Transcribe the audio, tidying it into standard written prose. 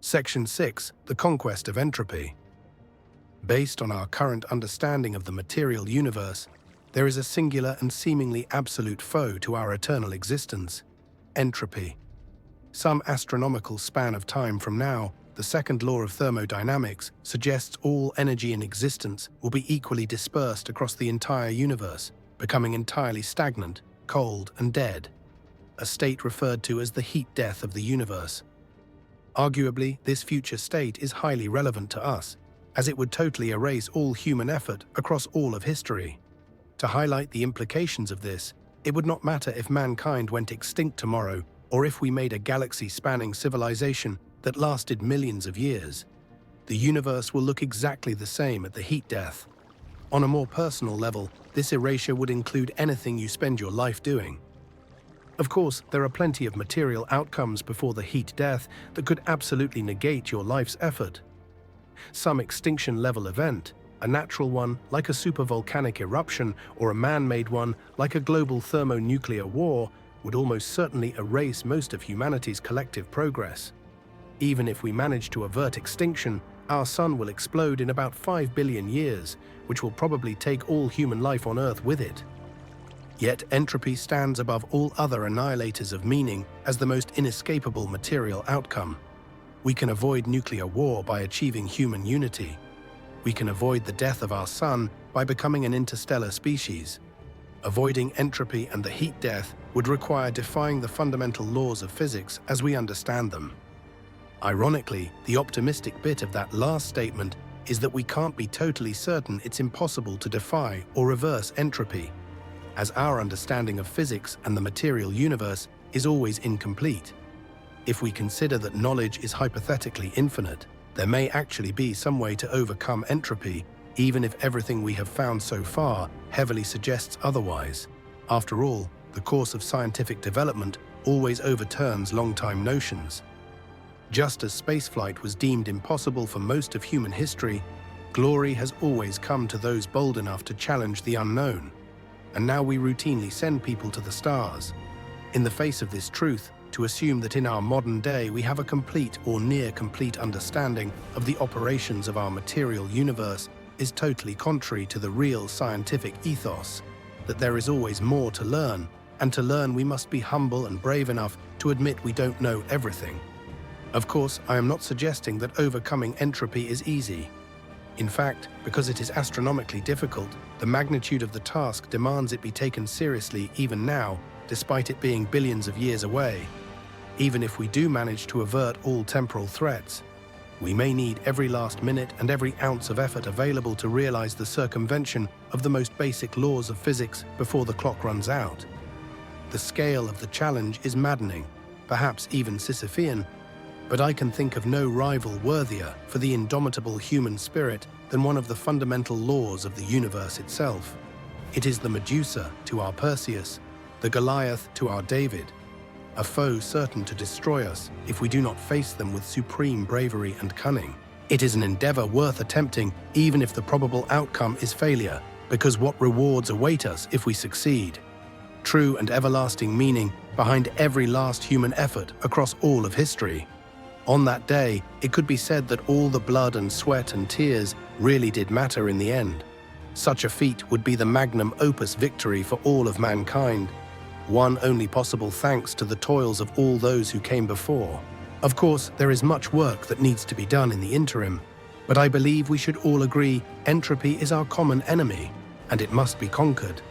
Section 6. The Conquest of Entropy. Based on our current understanding of the material universe, there is a singular and seemingly absolute foe to our eternal existence: entropy. Some astronomical span of time from now, the second law of thermodynamics suggests all energy in existence will be equally dispersed across the entire universe, becoming entirely stagnant, cold, and dead, a state referred to as the heat death of the universe. Arguably, this future state is highly relevant to us, as it would totally erase all human effort across all of history. To highlight the implications of this, it would not matter if mankind went extinct tomorrow or if we made a galaxy-spanning civilization that lasted millions of years. The universe will look exactly the same at the heat death. On a more personal level, this erasure would include anything you spend your life doing. Of course, there are plenty of material outcomes before the heat death that could absolutely negate your life's effort. Some extinction-level event, a natural one like a supervolcanic eruption or a man-made one like a global thermonuclear war, would almost certainly erase most of humanity's collective progress. Even if we manage to avert extinction, our sun will explode in about 5 billion years, which will probably take all human life on Earth with it. Yet entropy stands above all other annihilators of meaning as the most inescapable material outcome. We can avoid nuclear war by achieving human unity. We can avoid the death of our sun by becoming an interstellar species. Avoiding entropy and the heat death would require defying the fundamental laws of physics as we understand them. Ironically, the optimistic bit of that last statement is that we can't be totally certain it's impossible to defy or reverse entropy, as our understanding of physics and the material universe is always incomplete. If we consider that knowledge is hypothetically infinite, there may actually be some way to overcome entropy, even if everything we have found so far heavily suggests otherwise. After all, the course of scientific development always overturns long-time notions. Just as spaceflight was deemed impossible for most of human history, glory has always come to those bold enough to challenge the unknown. And now we routinely send people to the stars. In the face of this truth, to assume that in our modern day we have a complete or near-complete understanding of the operations of our material universe is totally contrary to the real scientific ethos, that there is always more to learn, and to learn we must be humble and brave enough to admit we don't know everything. Of course, I am not suggesting that overcoming entropy is easy. In fact, because it is astronomically difficult, the magnitude of the task demands it be taken seriously even now, despite it being billions of years away. Even if we do manage to avert all temporal threats, we may need every last minute and every ounce of effort available to realize the circumvention of the most basic laws of physics before the clock runs out. The scale of the challenge is maddening, perhaps even Sisyphean, but I can think of no rival worthier for the indomitable human spirit than one of the fundamental laws of the universe itself. It is the Medusa to our Perseus, the Goliath to our David, a foe certain to destroy us if we do not face them with supreme bravery and cunning. It is an endeavor worth attempting even if the probable outcome is failure, because what rewards await us if we succeed? True and everlasting meaning behind every last human effort across all of history. On that day, it could be said that all the blood and sweat and tears really did matter in the end. Such a feat would be the magnum opus victory for all of mankind, one only possible thanks to the toils of all those who came before. Of course, there is much work that needs to be done in the interim, but I believe we should all agree entropy is our common enemy, and it must be conquered.